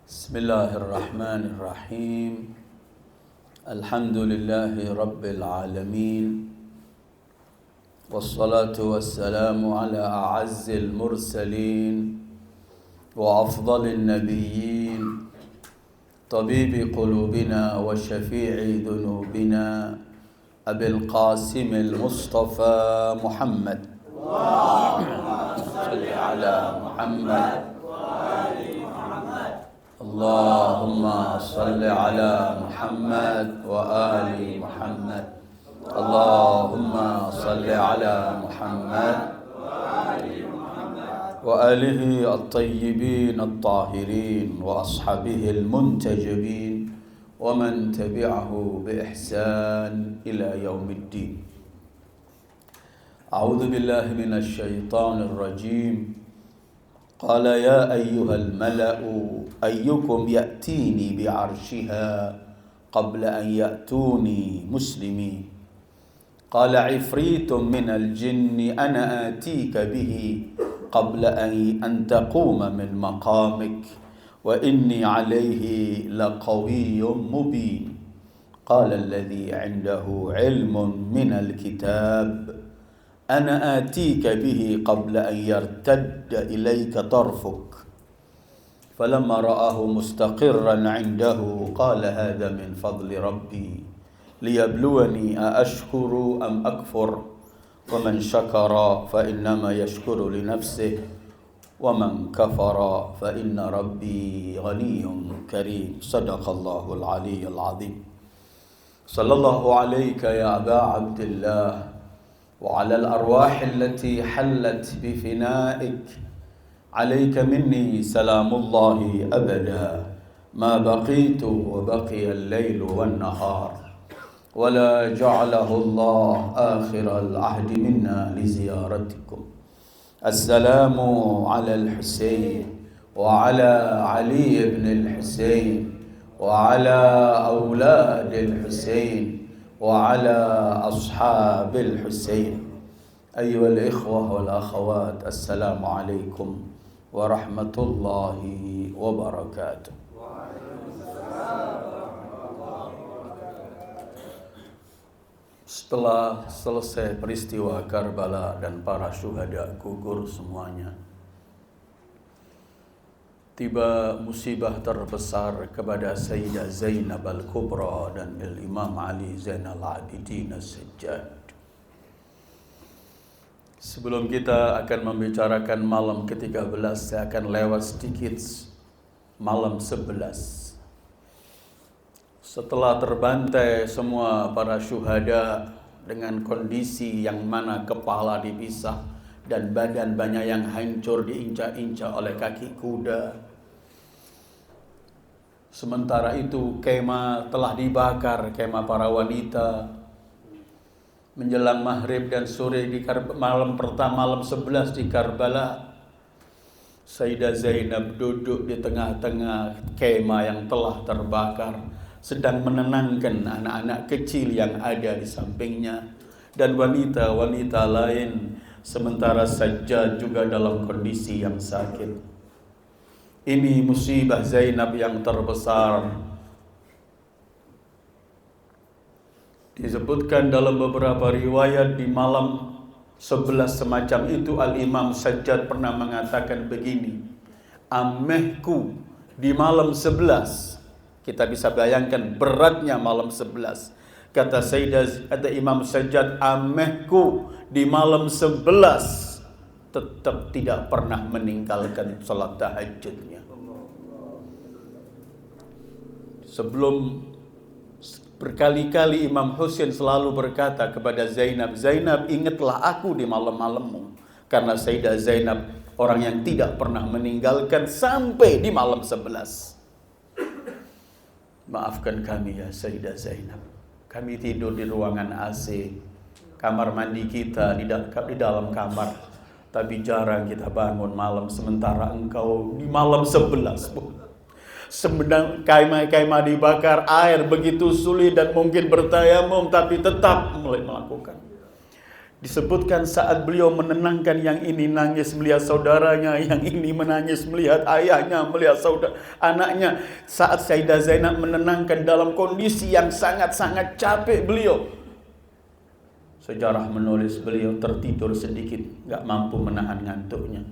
بسم الله الرحمن الرحيم. الحمد لله رب العالمين، والصلاة والسلام على أعز المرسلين وأفضل النبيين، طبيب قلوبنا وشفيع ذنوبنا، أبي القاسم المصطفى محمد. اللهم صل على محمد. اللهم صل على محمد وآل محمد. اللهم صل على محمد وآله الطيبين الطاهرين وأصحابه المنتجبين ومن تبعه بإحسان إلى يوم الدين. أعوذ بالله من الشيطان الرجيم. قال يا أيها الملأ أيكم يأتيني بعرشها قبل أن يأتوني مسلمين. قال عفريت من الجن أنا آتيك به قبل أن تقوم من مقامك وإني عليه لقوي مبين. قال الذي عنده علم من الكتاب أنا آتيك به قبل أن يرتد إليك طرفك. فلما رآه مستقرا عنده قال هذا من فضل ربي ليبلوني أأشكر أم أكفر ومن شكر فإنما يشكر لنفسه ومن كفر فإن ربي غني كريم. صدق الله العلي العظيم. صلى الله عليك يا أبا عبد الله وعلى الأرواح التي حلت بفنائك. عليك مني سلام الله أبدا ما بقيت وبقي الليل والنهار، ولا جعله الله آخر العهد منا لزيارتكم. السلام على الحسين وعلى علي بن الحسين وعلى أولاد الحسين وعلى أصحاب الحسين. أيها الإخوة والأخوات، السلام عليكم ورحمة الله وبركاته. Setelah selesai peristiwa Karbala dan para syuhada gugur semuanya, tiba musibah terbesar kepada Sayyidah Zainab Al-Kubra dan Imam Ali Zainal Abidin As-Sajjad. Sebelum kita akan membicarakan malam ke-13, saya akan lewat sedikit malam 11. Setelah terbantai semua para syuhada dengan kondisi yang mana kepala dipisah dan badan banyak yang hancur diinjak-injak oleh kaki kuda. Sementara itu kemah telah dibakar, kemah para wanita. Menjelang maghrib dan sore di malam pertama, malam 11 di Karbala, Sayyidah Zainab duduk di tengah-tengah kemah yang telah terbakar, sedang menenangkan anak-anak kecil yang ada di sampingnya dan wanita-wanita lain, sementara Sajjad juga dalam kondisi yang sakit. Ini musibah Zainab yang terbesar. Disebutkan dalam beberapa riwayat di malam 11 semacam itu Al-Imam Sajjad pernah mengatakan begini, amehku di malam 11. Kita bisa bayangkan beratnya malam 11. Kata Imam Sajjad, amehku di malam 11 tetap tidak pernah meninggalkan salat tahajudnya. Sebelum berkali-kali Imam Husain selalu berkata kepada Zainab, Zainab ingatlah aku di malam-malammu. Karena Sayyidah Zainab orang yang tidak pernah meninggalkan sampai di malam 11. Maafkan kami ya Sayyidah Zainab. Kami tidur di ruangan AC. Kamar mandi kita di dalam kamar. Tapi jarang kita bangun malam, sementara engkau di malam 11. Sebenarnya kemah dibakar, air begitu sulit dan mungkin bertayamum, tapi tetap mulai melakukan. Disebutkan saat beliau menenangkan yang ini nangis melihat saudaranya, yang ini menangis melihat ayahnya, melihat anaknya. Saat Sayyidah Zainab menenangkan dalam kondisi yang sangat-sangat capek beliau. Sejarah menulis beliau tertidur sedikit, gak mampu menahan ngantuknya.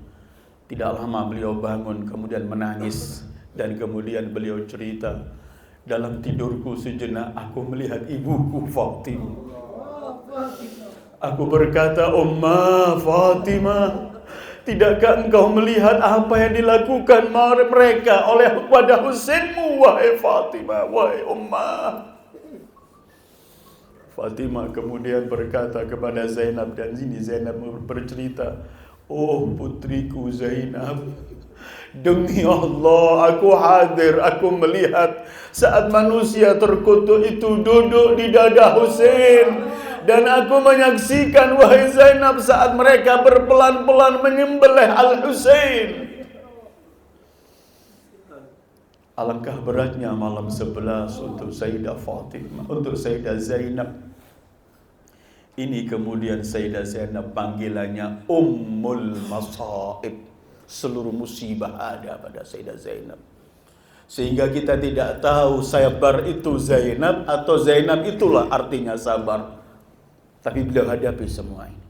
Tidak lama beliau bangun, kemudian menangis. Dan kemudian beliau cerita, dalam tidurku sejenak aku melihat ibuku Fatimah. Aku berkata, Ummah Fatimah, tidakkah engkau melihat apa yang dilakukan mereka oleh pada Husainmu, wahai Fatimah, wahai Ummah? Fatimah kemudian berkata kepada Zainab, dan ini Zainab bercerita, oh putriku Zainab, demi Allah aku hadir, aku melihat saat manusia terkutuk itu duduk di dada Husain. Dan aku menyaksikan, wahai Zainab, saat mereka berpelan-pelan menyembelih Al-Husain. Alangkah beratnya malam 11 untuk Sayyidah Fatimah, untuk Sayyidah Zainab. Ini kemudian Sayyidah Zainab panggilannya Ummul Masaib. Seluruh musibah ada pada Sayyidah Zainab. Sehingga kita tidak tahu sabar itu Zainab atau Zainab itulah artinya sabar. Tapi beliau hadapi semua ini.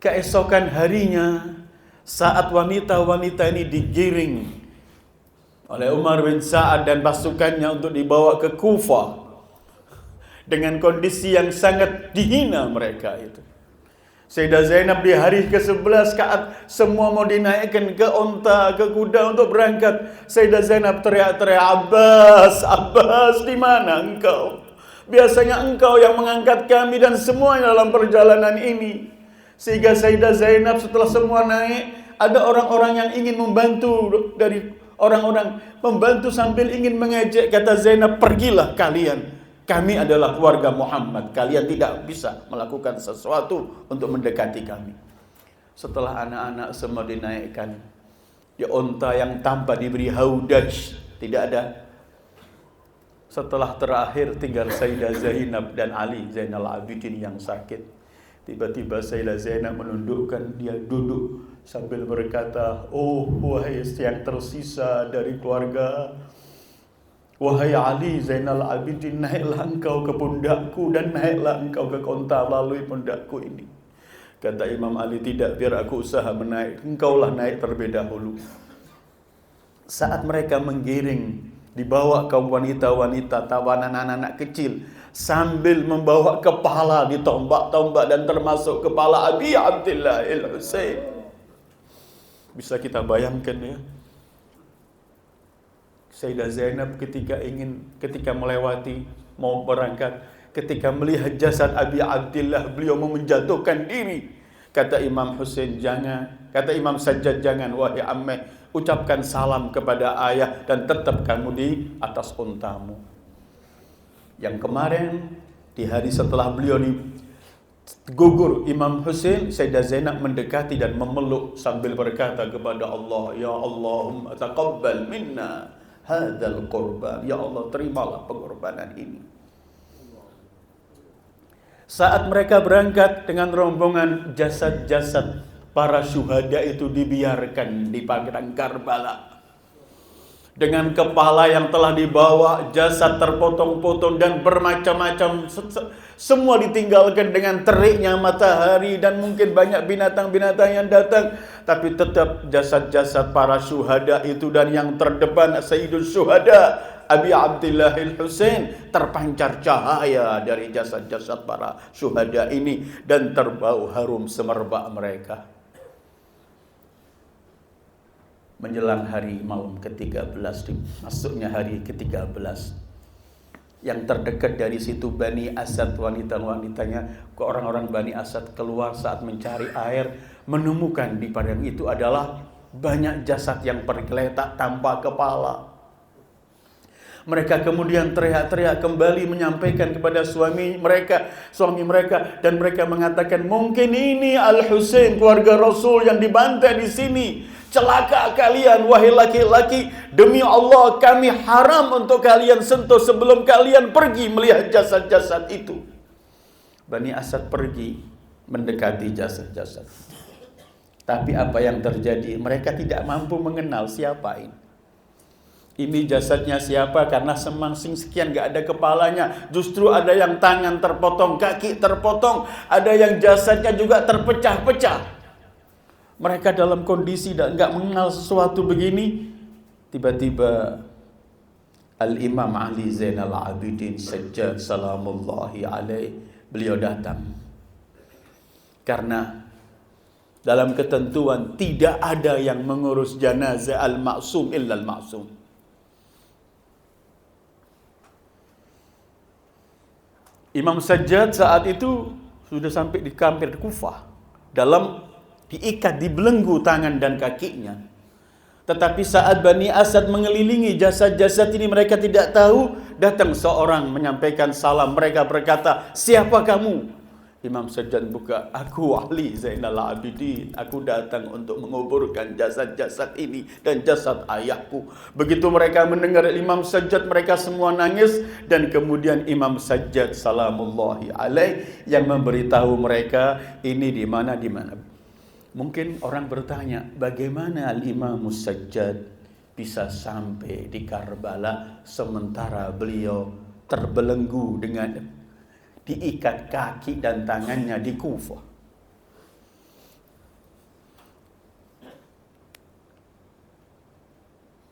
Keesokan harinya, saat wanita-wanita ini digiring oleh Umar bin Sa'ad dan pasukannya untuk dibawa ke Kufah, dengan kondisi yang sangat dihina mereka itu. Sayyidah Zainab di hari ke-11 saat semua mau dinaikkan ke unta, ke kuda untuk berangkat, Sayyidah Zainab teriak-teriak, Abbas, Abbas, di mana engkau? Biasanya engkau yang mengangkat kami dan semuanya dalam perjalanan ini. Sehingga Sayyidah Zainab setelah semua naik, ada orang-orang yang ingin membantu dari orang-orang, membantu sambil ingin mengejek. Kata Zainab, pergilah kalian. Kami adalah keluarga Muhammad. Kalian tidak bisa melakukan sesuatu untuk mendekati kami. Setelah anak-anak semua dinaikkan di unta yang tanpa diberi haudaj, tidak ada. Setelah terakhir tinggal Sayyidah Zainab dan Ali Zainal Abidin yang sakit. Tiba-tiba Sayyidah Zainab menundukkan, dia duduk sambil berkata, oh wahai yang tersisa dari keluarga, wahai Ali Zainal Abidin, naiklah engkau ke pundakku dan naiklah engkau ke unta melalui pundakku ini. Kata Imam Ali, tidak, biar aku usaha menaik, engkaulah naik terlebih dahulu. Saat mereka menggiring, dibawa kaum wanita-wanita, tawanan anak-anak kecil, sambil membawa kepala ditombak-tombak dan termasuk kepala Abi Abdillah al-Husain. Bisa kita bayangkan ya, Sayyidah Zainab ketika melewati mau berangkat, ketika melihat jasad Abi Abdillah, beliau mau menjatuhkan diri. Kata Imam Husain, jangan. Kata Imam Sajjad, jangan wahai ammeh, ucapkan salam kepada ayah dan tetap kamu di atas untamu. Yang kemarin di hari setelah beliau gugur Imam Husain, Sayyidah Zainab mendekati dan memeluk sambil berkata kepada Allah, ya Allahumma taqabbal minna hadzal qurban. Ya Allah, terimalah pengorbanan ini. Saat mereka berangkat dengan rombongan, jasad-jasad para syuhada itu dibiarkan di padang Karbala. Dengan kepala yang telah dibawa, jasad terpotong-potong dan bermacam-macam, semua ditinggalkan dengan teriknya matahari dan mungkin banyak binatang-binatang yang datang. Tapi tetap jasad-jasad para syuhada itu, dan yang terdepan Sayyidus Syuhada Abi Abdillah al-Husain, terpancar cahaya dari jasad-jasad para syuhada ini dan terbau harum semerbak mereka. Menjelang hari malam ke-13, masuknya hari ke-13, yang terdekat dari situ Bani Asad, wanita-wanitanya, ke orang-orang Bani Asad keluar saat mencari air, menemukan di padang itu adalah banyak jasad yang tergeletak tanpa kepala. Mereka kemudian teriak-teriak kembali menyampaikan kepada suami mereka, dan mereka mengatakan, mungkin ini Al-Husain, keluarga Rasul yang dibantai di sini. Celaka kalian, wahai laki-laki, demi Allah kami haram untuk kalian sentuh sebelum kalian pergi melihat jasad-jasad itu. Bani Asad pergi mendekati jasad-jasad. Tapi apa yang terjadi? Mereka tidak mampu mengenal siapa ini. Ini jasadnya siapa? Karena semangsing sekian gak ada kepalanya. Justru ada yang tangan terpotong, kaki terpotong. Ada yang jasadnya juga terpecah-pecah. Mereka dalam kondisi gak mengenal sesuatu begini. Tiba-tiba Al-Imam Ali Zainal Abidin Sajjad salamullahi alaih, beliau datang. Karena dalam ketentuan tidak ada yang mengurus janazah al-ma'sum illa al-ma'sum. Imam Sajjad saat itu sudah sampai di Kampir Kufah, diikat, dibelenggu tangan dan kakinya. Tetapi saat Bani Asad mengelilingi jasad-jasad ini, mereka tidak tahu. Datang seorang menyampaikan salam. Mereka berkata, siapa kamu? Imam Sajjad buka, aku Ali Zainal Abidin. Aku datang untuk menguburkan jasad-jasad ini dan jasad ayahku. Begitu mereka mendengar Imam Sajjad, mereka semua nangis. Dan kemudian Imam Sajjad salamullahi alaih yang memberitahu mereka ini di mana. Mungkin orang bertanya, bagaimana Al-Imam Sajjad bisa sampai di Karbala sementara beliau terbelenggu dengan diikat kaki dan tangannya di Kufah.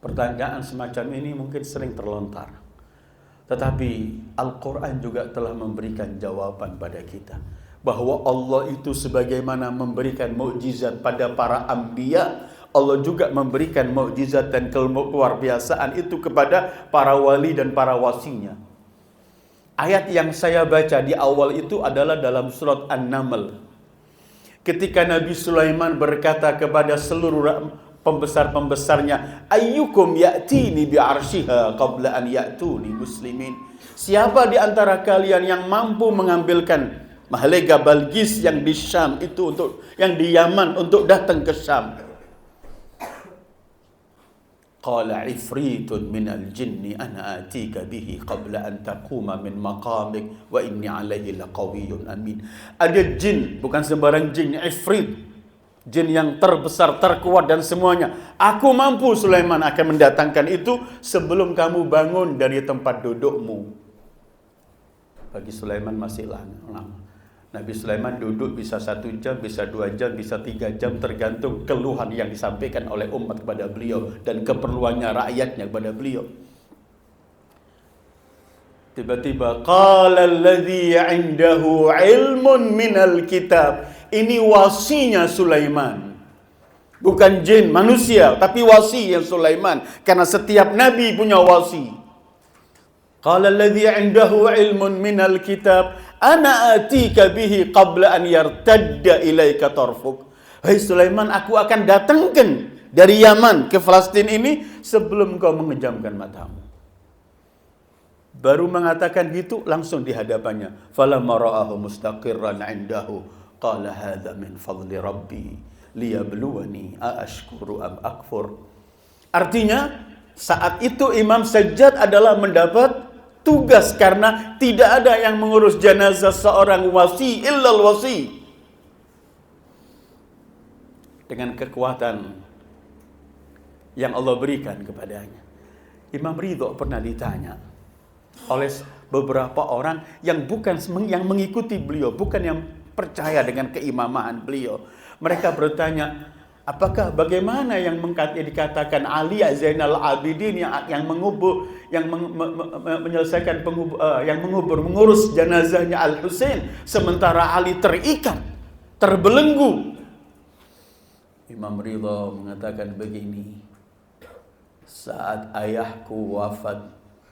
Pertanyaan semacam ini mungkin sering terlontar. Tetapi Al-Quran juga telah memberikan jawaban pada kita. Bahwa Allah itu sebagaimana memberikan mukjizat pada para anbiya, Allah juga memberikan mukjizat dan keluar biasaan itu kepada para wali dan para wasinya. Ayat yang saya baca di awal itu adalah dalam surat An-Naml. Ketika Nabi Sulaiman berkata kepada seluruh pembesar-pembesarnya, ayyukum ya'tini bi'arsyiha qabla an ya'tuni muslimin. Siapa di antara kalian yang mampu mengambilkan Mahlega Balqis yang di Syam itu, yang di Yaman, untuk datang ke Syam? Qala ifritun minal jinni ana atika bihi qabla an taquma min maqamik wa inni alaihi laqawiyyun amin. Ada jin, bukan sembarang jin, ifrit. Jin yang terbesar, terkuat dan semuanya. Aku mampu, Sulaiman, akan mendatangkan itu sebelum kamu bangun dari tempat dudukmu. Bagi Sulaiman masih lama. Nabi Sulaiman duduk bisa 1 jam, bisa 2 jam, bisa 3 jam, tergantung keluhan yang disampaikan oleh umat kepada beliau dan keperluannya rakyatnya kepada beliau. Tiba-tiba qala alladhi 'indahu 'ilmun minal kitab. Ini wasinya Sulaiman. Bukan jin, manusia, tapi wasi yang Sulaiman, karena setiap nabi punya wasi. Qala alladhi 'indahu 'ilmun minal kitab ana atika bihi qabla an yartadda ilaika tarfuk. Hai Sulaiman, aku akan datangkan dari Yaman ke Palestina ini sebelum kau mengejamkan matamu. Baru mengatakan gitu, langsung di hadapannya. Falamma ra'ahu mustaqirran 'indahu qala hadza min fadli rabbi liyabluwani aashkuru am akfur. Artinya, saat itu Imam Sajjad adalah mendapat tugas karena tidak ada yang mengurus jenazah seorang wasi illal wasi. Dengan kekuatan yang Allah berikan kepadanya. Imam Ridho pernah ditanya oleh beberapa orang yang mengikuti beliau, bukan yang percaya dengan keimamahan beliau. Mereka bertanya, apakah bagaimana yang dikatakan Ali Zainal Abidin yang mengubur, yang menyelesaikan mengurus jenazahnya Al-Husain, sementara Ali terikat, terbelenggu? Imam Ridha mengatakan begini, saat ayahku wafat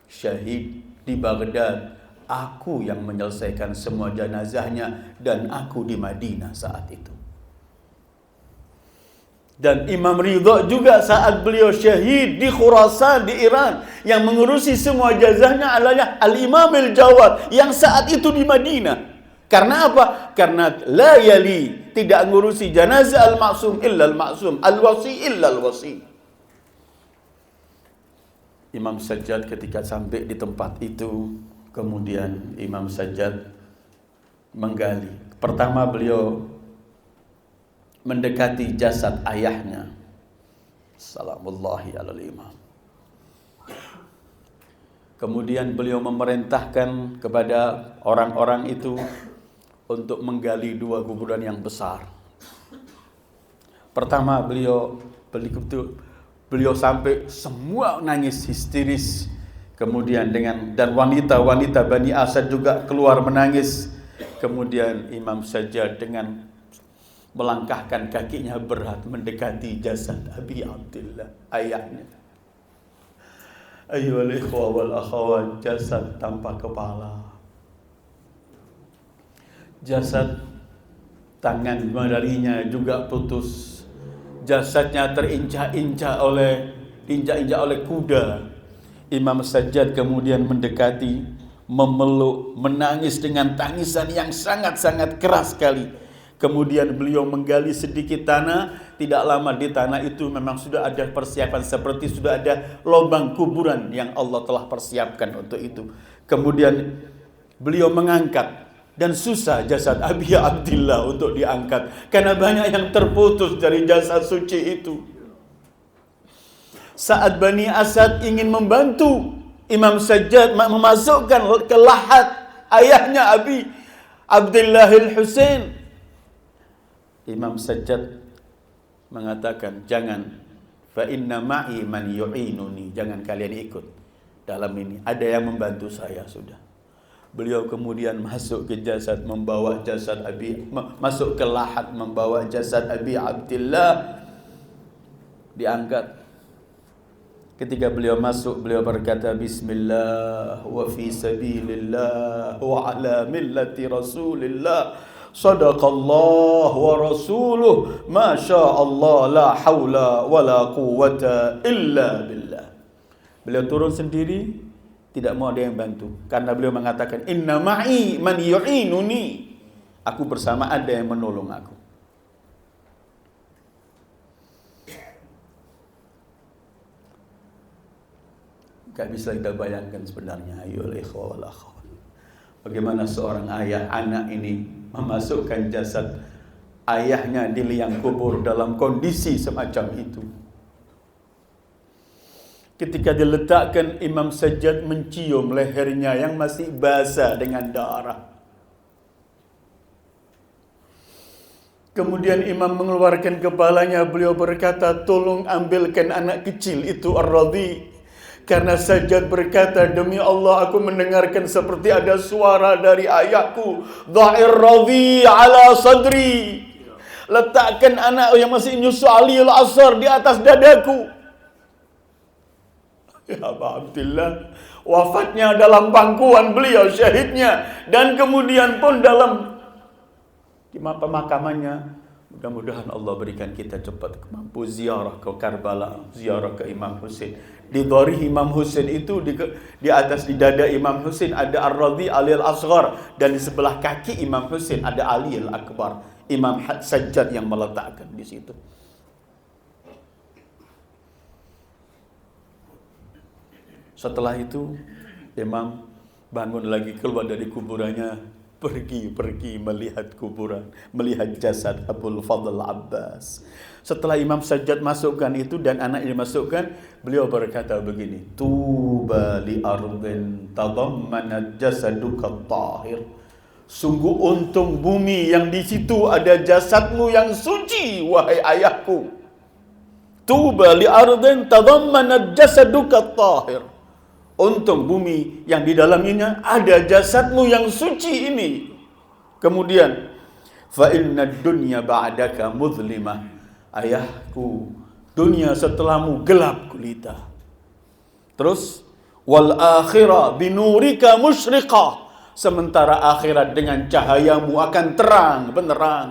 syahid di Baghdad, aku yang menyelesaikan semua jenazahnya dan aku di Madinah saat itu. Dan Imam Ridha juga saat beliau syahid di Khurasan di Iran, yang mengurusi semua jenazahnya adalah Al-Imam Al-Jawad yang saat itu di Madinah. Karena apa? Karena la yali, tidak mengurusi jenazah al-ma'sum illa al-ma'sum, al-wasi illa al-wasi. Imam Sajjad ketika sampai di tempat itu, kemudian Imam Sajjad menggali Pertama, beliau mendekati jasad ayahnya. Salamullahi alal imam. Kemudian beliau memerintahkan kepada orang-orang itu untuk menggali 2 kuburan yang besar. Pertama, beliau sampai semua nangis histeris. Kemudian dan wanita-wanita Bani Asad juga keluar menangis. Kemudian Imam Sajjad dengan melangkahkan kakinya berat mendekati jasad Abi Abdillah, ayahnya. Ayyuhal ikhwah wal akhawat, jasad tanpa kepala. Jasad, tangan jarinya juga putus. Jasadnya diinjak-injak oleh kuda. Imam Sajjad kemudian mendekati, memeluk, menangis dengan tangisan yang sangat-sangat keras sekali. Kemudian beliau menggali sedikit tanah. Tidak lama di tanah itu memang sudah ada persiapan, seperti sudah ada lubang kuburan yang Allah telah persiapkan untuk itu. Kemudian beliau mengangkat, dan susah jasad Abi Abdillah untuk diangkat karena banyak yang terputus dari jasad suci itu. Saat Bani Asad ingin membantu Imam Sajjad memasukkan ke lahat ayahnya Abi Abdillah al-Husain, Imam Sajjad mengatakan, jangan, fa inna ma'i man yu'inuni, jangan kalian ikut dalam ini, ada yang membantu saya sudah. Beliau kemudian masuk ke jasad, membawa jasad masuk ke lahat, membawa jasad Abi Abdillah, diangkat. Ketika beliau masuk, beliau berkata, Bismillah wa fi sabilillah wa ala millati Rasulillah, sadaqallah wa rasuluh, masya Allah, la hawla wa la quwwata illa billah. Beliau turun sendiri, tidak mau ada yang bantu, karena beliau mengatakan, inna ma'i man yu'inuni, aku bersama ada yang menolong aku. Gak bisa kita bayangkan sebenarnya, ayyuhal ikhwah wal akhwat, bagaimana seorang ayah, anak ini memasukkan jasad ayahnya di liang kubur dalam kondisi semacam itu. Ketika diletakkan, Imam Sajjad mencium lehernya yang masih basah dengan darah. Kemudian imam mengeluarkan kepalanya, beliau berkata, tolong ambilkan anak kecil itu Ar-Radhi. Karena Sajjad berkata, demi Allah aku mendengarkan seperti ada suara dari ayahku, dha'ir Radhi ala sadri, letakkan anak yang masih nyusu Ali al-Asar di atas dadaku. Ya Abu Abdillah, wafatnya dalam pangkuan beliau, syahidnya, dan kemudian pun dalam pemakamannya. Mudah-mudahan Allah berikan kita cepat mampu ziarah ke Karbala, ziarah ke Imam Husain. Di dhari Imam Husain itu, di atas di dada Imam Husain ada Ar-Radhi Ali al-Asghar, dan di sebelah kaki Imam Husain ada Ali al-Akbar. Imam Sajjad yang meletakkan di situ. Setelah itu imam bangun lagi, keluar dari kuburannya, pergi melihat kuburan, melihat jasad Abul Fadl Abbas. Setelah Imam Sajjad masukkan itu dan anak ini masukkan, beliau berkata begini, tuba li ardin tadammanat jasaduka tahir, sungguh untung bumi yang di situ ada jasadmu yang suci, wahai ayahku. Tuba li ardin tadammanat jasaduka tahir, untung bumi yang di dalamnya ada jasadmu yang suci ini. Kemudian, fa inna dunya ba'daka muzlimah, ayahku, dunia setelahmu gelap gulita. Terus, wal akhirah binurika musyriqah, sementara akhirat dengan cahayamu akan terang benderang.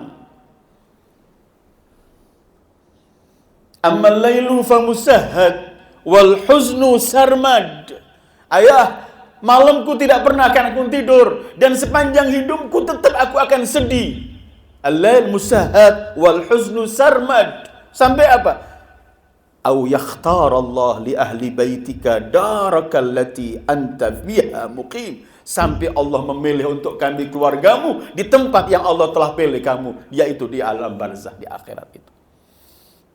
Ammal lailu famusahhad wal huznu sarmad, ayah, malamku tidak pernah akan aku tidur, dan sepanjang hidupku tetap aku akan sedih. Al-lail musahhad wal huznu sarmad. Sampai apa? Au yakhtar Allah li ahli baitika darakal lati anta fiha muqim, sampai Allah memilih untuk kami keluargamu di tempat yang Allah telah pilih kamu, yaitu di alam barzah, di akhirat itu.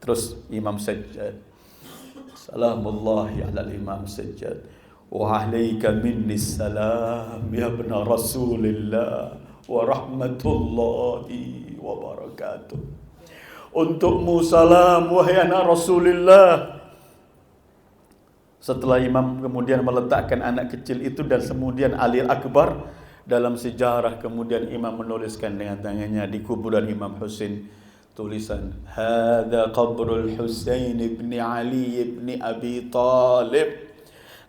Terus Imam Sajjad, salamullahi ala Imam Sajjad, wa alaika minni salam ya ibna Rasulillah wa rahmatullahi wa barakatuh. Untukmu salam wahai anak Rasulullah. Setelah Imam kemudian meletakkan anak kecil itu dan kemudian Ali Akbar, dalam sejarah kemudian Imam menuliskan dengan tangannya di kuburan Imam Husain tulisan, hadza qabrul Husain ibn Ali ibn Abi Talib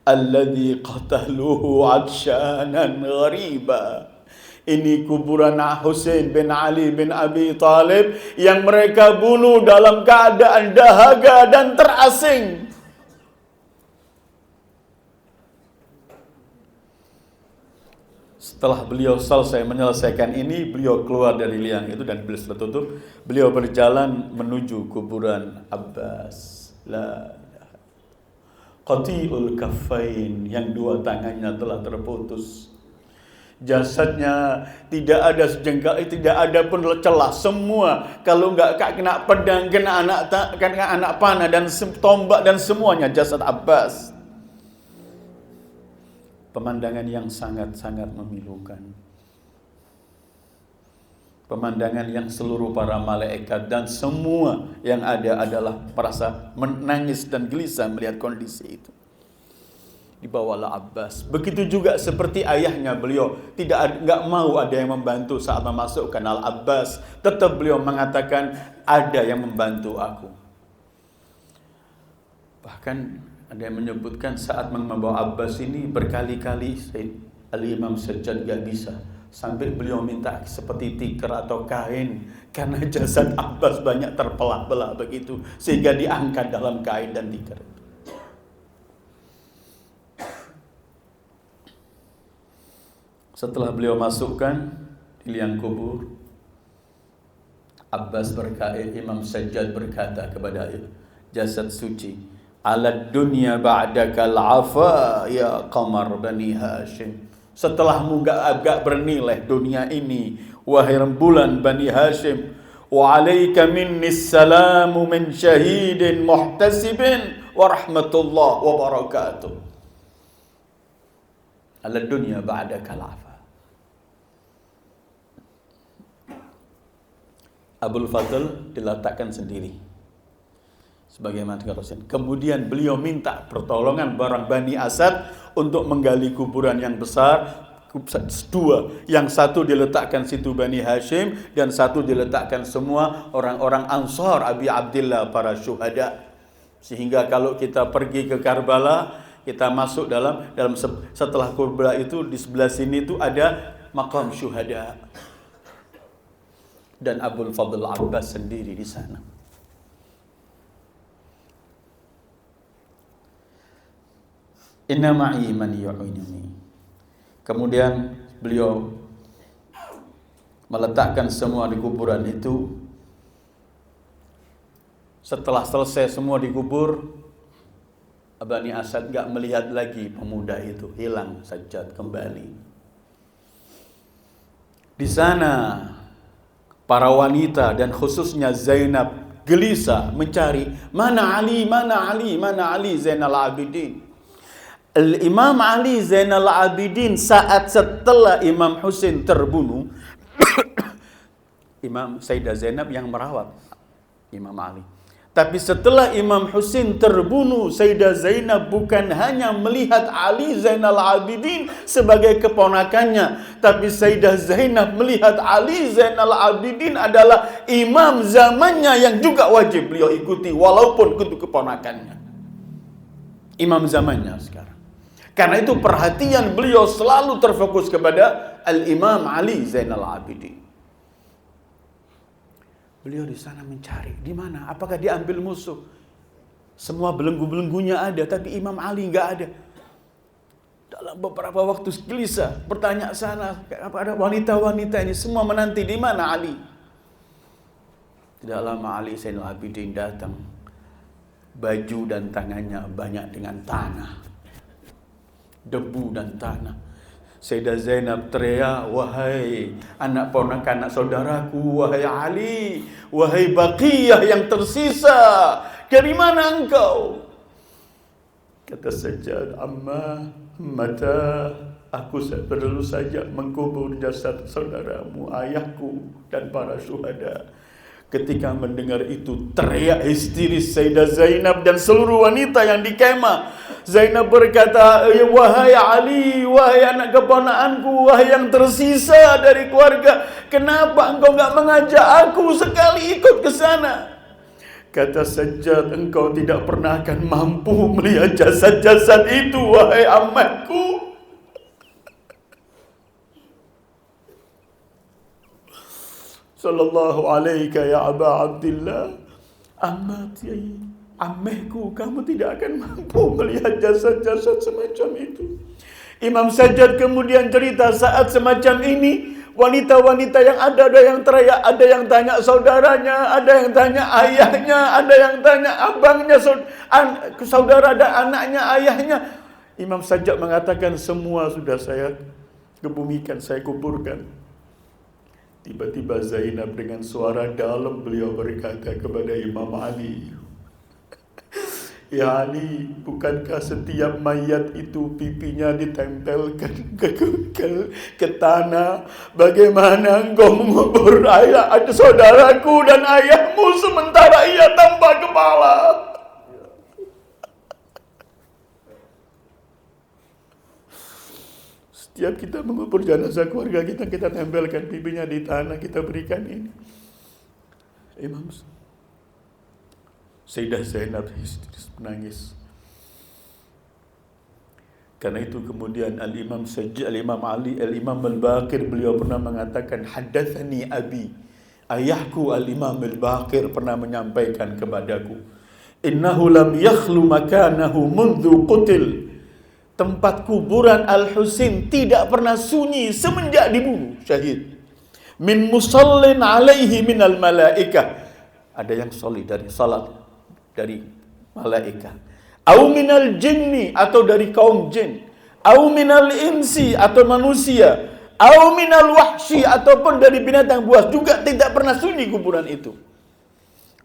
alladhi qataluhu atshanan ghariba. Ini kuburan Husain bin Ali bin Abi Talib yang mereka bunuh dalam keadaan dahaga dan terasing. Setelah beliau selesai menyelesaikan ini, beliau keluar dari liang itu dan beliau tertutup. Beliau berjalan menuju kuburan Abbas. La qati'ul kaffain, yang dua tangannya telah terputus. Jasadnya tidak ada sejengkal, tidak ada pun celah. Semua kalau nggak kena pedang, kena anak panah dan tombak dan semuanya jasad Abbas. Pemandangan yang sangat-sangat memilukan. Pemandangan yang seluruh para malaikat dan semua yang ada adalah merasa menangis dan gelisah melihat kondisi itu. Dibawalah Abbas. Begitu juga seperti ayahnya, beliau nggak mau ada yang membantu saat memasukkan Al-Abbas. Tetap beliau mengatakan ada yang membantu aku. Bahkan ada yang menyebutkan saat membawa Abbas ini berkali-kali Al-Imam Sajjad gak bisa, sampai beliau minta seperti tikar atau kain karena jasad Abbas banyak terbelah-belah begitu, sehingga diangkat dalam kain dan tikar. Setelah beliau masukkan di liang kubur, Abbas Imam Sajjad berkata kepada jasad suci, alad dunya ba'dakal afa ya qamar Bani Hashim. Setelahmu agak bernilai dunia ini, wahai rembulan Bani Hashim. Wa alaika minni salamu min syahidin muhtasibin wa rahmatullah wa barakatuh. Alad dunya ba'dakal afa. Abul Fadl diletakkan sendiri sebagaimana Rasul. Kemudian beliau minta pertolongan barang Bani Asad untuk menggali kuburan yang besar, dua. Yang satu diletakkan situ Bani Hashim dan satu diletakkan semua orang-orang Ansar Abi Abdillah, para syuhada. Sehingga kalau kita pergi ke Karbala, kita masuk dalam setelah Karbala itu di sebelah sini itu ada makam syuhada. Dan Abul Fadl Abbas sendiri di sana. Inna ma'i man yu'inuni. Kemudian beliau meletakkan semua di kuburan itu. Setelah selesai semua dikubur, Bani Asad gak melihat lagi pemuda itu, hilang Sajjad kembali. Di sana para wanita dan khususnya Zainab gelisah mencari mana Ali, mana Ali, mana Ali Zainal Abidin. Imam Ali Zainal Abidin saat setelah Imam Husain terbunuh, Imam Sayyidah Zainab yang merawat Imam Ali. Tapi setelah Imam Husain terbunuh, Sayyidah Zainab bukan hanya melihat Ali Zainal Abidin sebagai keponakannya, tapi Sayyidah Zainab melihat Ali Zainal Abidin adalah imam zamannya yang juga wajib beliau ikuti walaupun itu keponakannya. Imam zamannya sekarang. Karena itu perhatian beliau selalu terfokus kepada Al-Imam Ali Zainal Abidin. Beliau di sana mencari, di mana? Apakah diambil musuh? Semua belenggu-belenggunya ada, tapi Imam Ali nggak ada. Dalam beberapa waktu gelisah, bertanya sana, ada wanita-wanita ini semua menanti di mana Ali? Tidak lama Ali Zainal Abidin datang, baju dan tangannya banyak dengan tanah, debu dan tanah. Sayyidah Zainab teriak, wahai anak ponakan anak saudaraku, wahai Ali, wahai Baqiyah yang tersisa, dari mana engkau? Kata Sajjad, amma mata, aku perlu saja mengkubur jasad saudaramu, ayahku dan para syuhada. Ketika mendengar itu, teriak histeris Sayyidah Zainab dan seluruh wanita yang di kemah. Zainab berkata, wahai Ali, wahai anak keponakanku, wahai yang tersisa dari keluarga, kenapa engkau enggak mengajak aku sekali ikut ke sana? Kata Sajjad, engkau tidak pernah akan mampu melihat jasad-jasad itu, wahai amatku. Sallallahu alaika ya Aba Abdillah. Amat ya amehku, kamu tidak akan mampu melihat jasad-jasad semacam itu. Imam Sajjad kemudian cerita saat semacam ini, wanita-wanita yang ada yang teriak, ada yang tanya saudaranya, ada yang tanya ayahnya, ada yang tanya abangnya, saudara dan anaknya, ayahnya. Imam Sajjad mengatakan, semua sudah saya kebumikan, saya kuburkan. Tiba-tiba Zainab dengan suara dalam beliau berkata kepada Imam Ali, ya Ali, bukankah setiap mayat itu pipinya ditempelkan ke tanah? Bagaimana engkau mengubur ayah saudaraku dan ayahmu sementara ia tanpa kepala? Setiap kita mengubur jenazah keluarga kita, kita tempelkan pipinya di tanah, kita berikan ini. Imam Sayyidah Zainab histeris menangis. Karena itu kemudian Al-Imam Sajjad, Al-Imam Ali, Al-Imam Al-Baqir, beliau pernah mengatakan, haddatsani abi, ayahku Al-Imam Al-Baqir pernah menyampaikan kepadaku, innahu lam yakhlu makanahu mundhu qutil. Tempat kuburan Al-Husain tidak pernah sunyi semenjak dibunuh syahid. Min musallin alaihi minal malaikah. Ada yang sholli dari salat dari malaikat. Au minal jinni, atau dari kaum jin. Au minal insi, atau manusia. Au minal wahsy, ataupun dari binatang buas. Juga tidak pernah sunyi kuburan itu.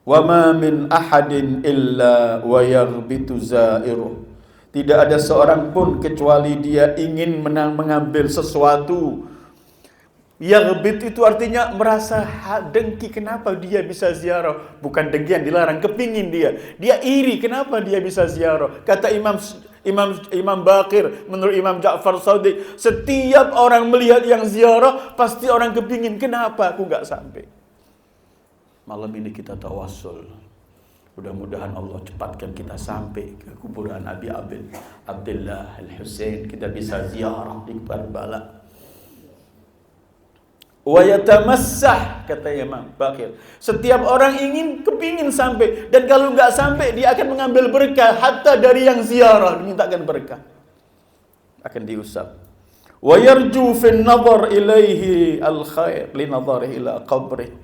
Wa ma min ahadin illa wa yaghbitu zairuh. Tidak ada seorang pun kecuali dia ingin mengambil sesuatu. Yaghbit itu artinya merasa dengki, kenapa dia bisa ziarah. Bukan dengki yang dilarang, kepingin dia. Dia iri, kenapa dia bisa ziarah. Kata Imam Baqir, menurut Imam Ja'far Shadiq, setiap orang melihat yang ziarah, pasti orang kepingin, kenapa aku gak sampai. Malam ini kita tawassul. Mudah-mudahan Allah cepatkan kita sampai ke kuburan Abi Abdullah Al-Husain. Kita bisa ziarah di Karbala. Wa yatamassah, kata Imam Baqir, setiap orang kepingin sampai, dan kalau enggak sampai dia akan mengambil berkah, hatta dari yang ziarah dimintakan berkah, akan diusap. Wa yarju fi an-nazar ilaihi al-khair li nazarihi ila qabrih.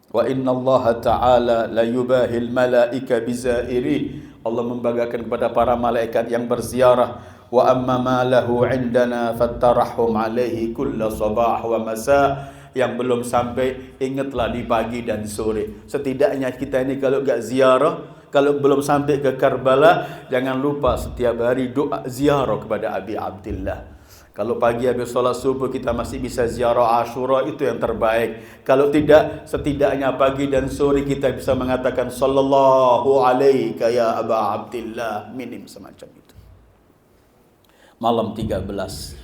Wa inna Allah ta'ala la yubahil malaika bizairi. Allah membanggakan kepada para malaikat yang berziarah. Wa amma ma lahu indana fattarahum alaihi kulla sabah wa masa. Yang belum sampai, ingatlah di pagi dan sore. Setidaknya kita ini kalau enggak ziarah, kalau belum sampai ke Karbala, jangan lupa setiap hari doa ziarah kepada Abi Abdillah. Kalau pagi habis sholat subuh kita masih bisa ziarah Ashura, itu yang terbaik. Kalau tidak, setidaknya pagi dan sore kita bisa mengatakan sallallahu alaika ya Aba Abdillah, minim semacam itu. Malam 13,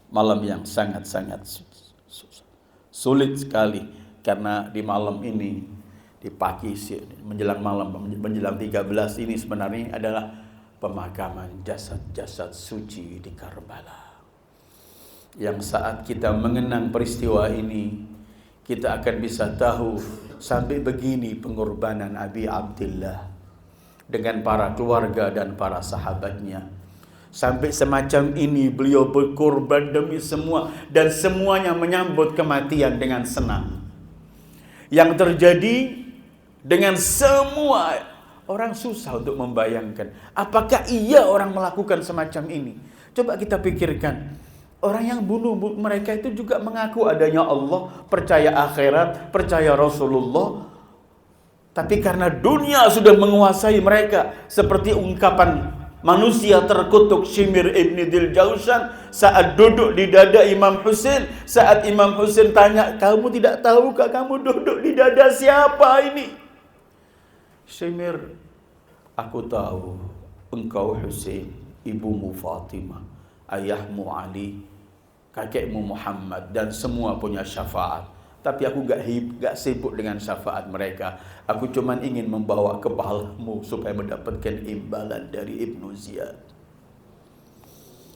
malam yang sangat-sangat sulit sekali, karena di malam ini, di pagi menjelang malam, menjelang 13 ini sebenarnya adalah pemakaman jasad-jasad suci di Karbala. Yang saat kita mengenang peristiwa ini, kita akan bisa tahu sampai begini pengorbanan Abi Abdillah dengan para keluarga dan para sahabatnya. Sampai semacam ini beliau berkorban demi semua, dan semuanya menyambut kematian dengan senang. Yang terjadi dengan semua orang susah untuk membayangkan. Apakah iya orang melakukan semacam ini? Coba kita pikirkan. Orang yang bunuh mereka itu juga mengaku adanya Allah, percaya akhirat, percaya Rasulullah. Tapi karena dunia sudah menguasai mereka, seperti ungkapan manusia terkutuk Shimir ibn Diljausan saat duduk di dada Imam Husain. Saat Imam Husain tanya, kamu tidak tahukah kamu duduk di dada siapa ini? Shimir, aku tahu engkau Husain, ibumu Fatimah, ayahmu Ali, kakekmu Muhammad, dan semua punya syafaat. Tapi aku gak sibuk dengan syafaat mereka. Aku cuma ingin membawa kepalamu supaya mendapatkan imbalan dari Ibnu Ziyad.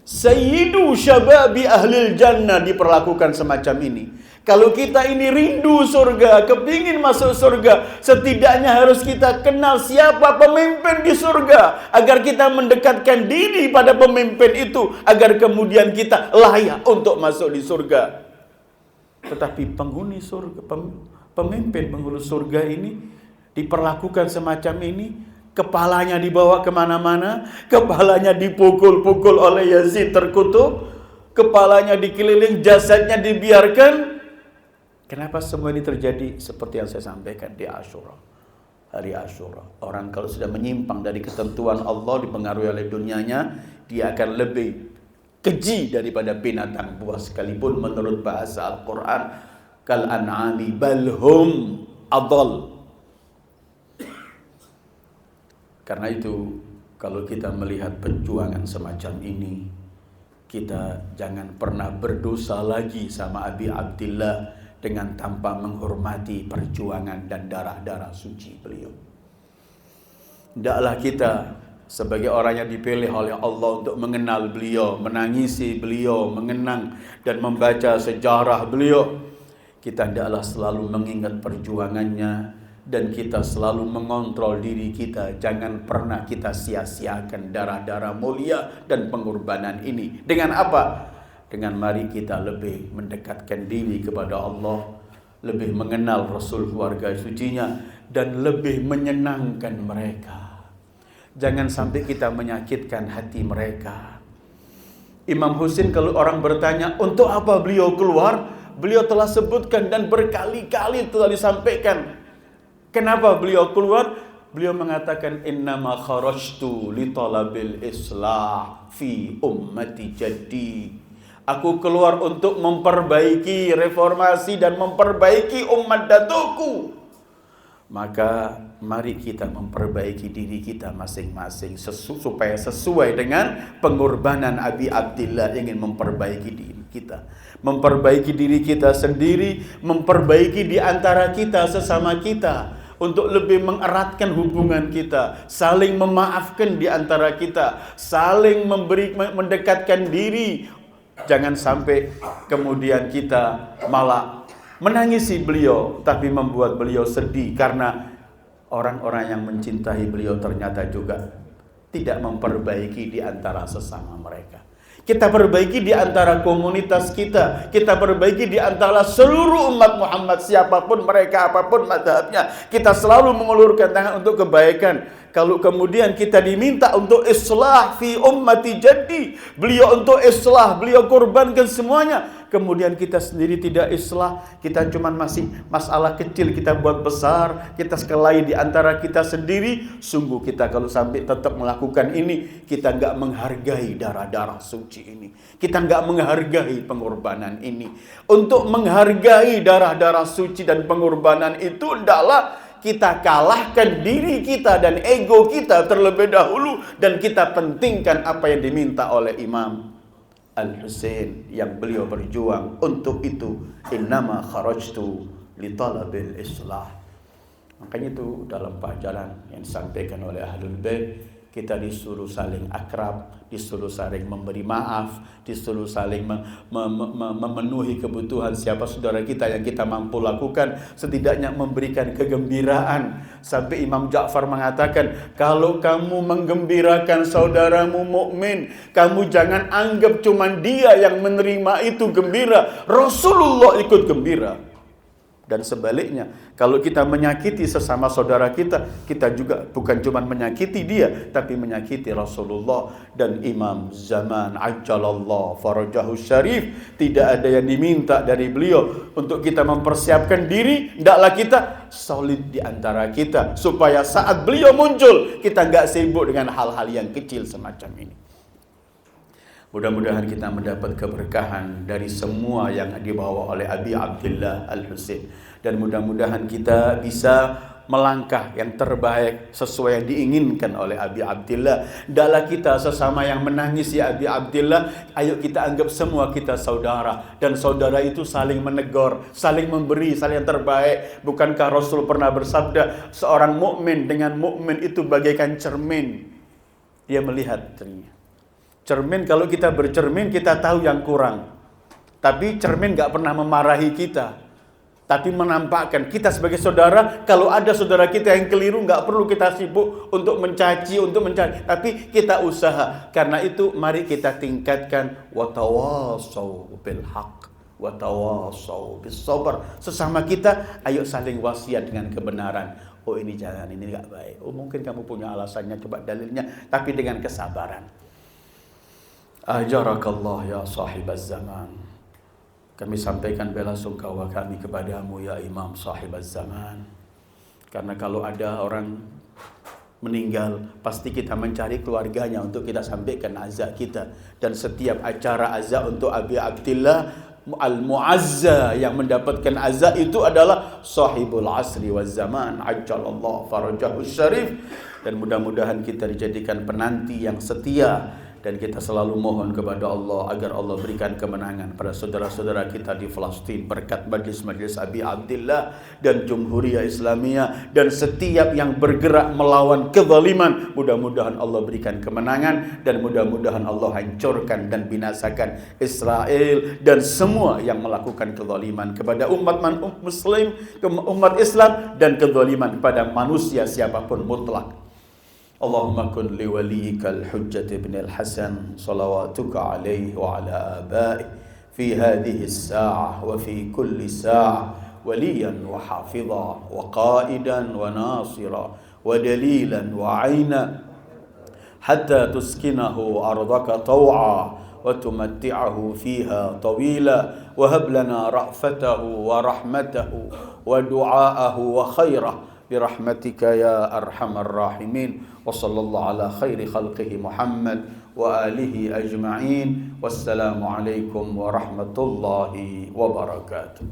Sayyidu syababi ahlil jannah diperlakukan semacam ini. Kalau kita ini rindu surga, kepingin masuk surga, setidaknya harus kita kenal siapa pemimpin di surga, agar kita mendekatkan diri pada pemimpin itu, agar kemudian kita layak untuk masuk di surga. Tetapi penghuni surga, pemimpin penghuni surga ini diperlakukan semacam ini. Kepalanya dibawa kemana-mana, kepalanya dipukul-pukul oleh Yazid terkutuk, kepalanya dikeliling, jasadnya dibiarkan. Kenapa semua ini terjadi? Seperti yang saya sampaikan di Asyura, hari Asyura. Orang kalau sudah menyimpang dari ketentuan Allah, dipengaruhi oleh dunianya, dia akan lebih keji daripada binatang buas, sekalipun menurut bahasa Al-Quran kal an'ami balhum adall. Karena itu kalau kita melihat perjuangan semacam ini, kita jangan pernah berdosa lagi sama Abi Abdillah dengan tanpa menghormati perjuangan dan darah-darah suci beliau. Hendaklah kita sebagai orang yang dipilih oleh Allah untuk mengenal beliau, menangisi beliau, mengenang dan membaca sejarah beliau, kita hendaklah selalu mengingat perjuangannya, dan kita selalu mengontrol diri kita. Jangan pernah kita sia-siakan darah-darah mulia dan pengorbanan ini. Dengan apa? Dengan mari kita lebih mendekatkan diri kepada Allah, lebih mengenal Rasul keluarga sucinya, dan lebih menyenangkan mereka. Jangan sampai kita menyakitkan hati mereka. Imam Husain kalau orang bertanya, untuk apa beliau keluar? Beliau telah sebutkan dan berkali-kali telah disampaikan. Kenapa beliau keluar? Beliau mengatakan, innama kharajtu li talabil islah fi ummati jaddi. Aku keluar untuk memperbaiki, reformasi dan memperbaiki umat datuku. Maka mari kita memperbaiki diri kita masing-masing supaya sesuai dengan pengorbanan Abi Abdillah ingin memperbaiki diri kita, memperbaiki diri kita sendiri, memperbaiki di antara kita sesama kita, untuk lebih mengeratkan hubungan kita, saling memaafkan di antara kita, saling mendekatkan diri. Jangan sampai kemudian kita malah menangisi beliau, tapi membuat beliau sedih karena orang-orang yang mencintai beliau ternyata juga tidak memperbaiki di antara sesama mereka. Kita perbaiki di antara komunitas kita, kita perbaiki di antara seluruh umat Muhammad, siapapun mereka, apapun mazhabnya. Kita selalu mengulurkan tangan untuk kebaikan. Kalau kemudian kita diminta untuk islah fi ummati jaddi, beliau untuk islah, beliau korbankan semuanya, kemudian kita sendiri tidak islah, kita cuman masih masalah kecil kita buat besar, kita sekelahi di antara kita sendiri. Sungguh kita kalau sampai tetap melakukan ini, kita nggak menghargai darah-darah suci ini, kita nggak menghargai pengorbanan ini. Untuk menghargai darah-darah suci dan pengorbanan itu adalah kita kalahkan diri kita dan ego kita terlebih dahulu, dan kita pentingkan apa yang diminta oleh Imam Al-Husain yang beliau berjuang untuk itu. Innama kharajtu li talabil islah. Makanya itu dalam pelajaran yang disampaikan oleh Ahlul Bait, kita disuruh saling akrab, disuruh saling memberi maaf, disuruh saling memenuhi kebutuhan siapa saudara kita yang kita mampu lakukan, setidaknya memberikan kegembiraan. Sampai Imam Ja'far mengatakan, kalau kamu menggembirakan saudaramu mukmin, kamu jangan anggap cuma dia yang menerima itu gembira, Rasulullah ikut gembira. Dan sebaliknya, kalau kita menyakiti sesama saudara kita, kita juga bukan cuma menyakiti dia, tapi menyakiti Rasulullah dan Imam Zaman Ajjalallahu Farajahu Syarif. Tidak ada yang diminta dari beliau untuk kita mempersiapkan diri, hendaklah kita solid di antara kita, supaya saat beliau muncul, kita nggak sibuk dengan hal-hal yang kecil semacam ini. Mudah-mudahan kita mendapat keberkahan dari semua yang dibawa oleh Abi Abdillah Al-Husain. Dan mudah-mudahan kita bisa melangkah yang terbaik sesuai yang diinginkan oleh Abi Abdillah. Hendaklah kita sesama yang menangis ya Abi Abdillah, ayo kita anggap semua kita saudara. Dan saudara itu saling menegur, saling memberi, saling yang terbaik. Bukankah Rasul pernah bersabda, seorang mukmin dengan mukmin itu bagaikan cermin. Dia melihat cermin. Cermin, kalau kita bercermin, kita tahu yang kurang. Tapi cermin gak pernah memarahi kita, tapi menampakkan kita sebagai saudara. Kalau ada saudara kita yang keliru, gak perlu kita sibuk untuk mencaci, untuk mencari, tapi kita usaha. Karena itu mari kita tingkatkan watawasau bil haq, watawasau bis sabar. Sesama kita, ayo saling wasiat dengan kebenaran. Oh ini jangan, ini gak baik. Oh mungkin kamu punya alasannya, coba dalilnya, tapi dengan kesabaran. Ajarakallah ya sahibaz zaman. Kami sampaikan bela sungkawa kami kepadamu ya Imam sahibaz zaman. Karena kalau ada orang meninggal, pasti kita mencari keluarganya untuk kita sampaikan azza kita. Dan setiap acara azza untuk Abi Abdillah Al-Mu'azza, yang mendapatkan azza itu adalah sahibul asri waz zaman ajjalallahu farajahu syarif. Dan mudah-mudahan kita dijadikan penanti yang setia. Dan kita selalu mohon kepada Allah agar Allah berikan kemenangan pada saudara-saudara kita di Palestin berkat majlis-majlis Abi Abdillah dan Jumhuriyah Islamiyah, dan setiap yang bergerak melawan kezaliman, mudah-mudahan Allah berikan kemenangan, dan mudah-mudahan Allah hancurkan dan binasakan Israel dan semua yang melakukan kezaliman kepada umat muslim, umat Islam, dan kezaliman kepada manusia siapapun mutlak. Allahumma kun liwaliyika al-Hujjah ibn al-Hasan salawatuka alaihi wa ala abaih fi hadhihi as-sa'ah wa fi kulli sa'ah waliyan wa hafidha wa qaidan wa nasira wa dalilan wa aina hatta tuskinahu ardaka taw'a wa tumatti'ahu fiha tawila wa hab lana ra'fatahu wa rahmatahu wa du'aahu wa khairah برحمتك يا أرحم الراحمين وصلى الله على خير خلقه محمد وآله أجمعين والسلام عليكم ورحمة الله وبركاته.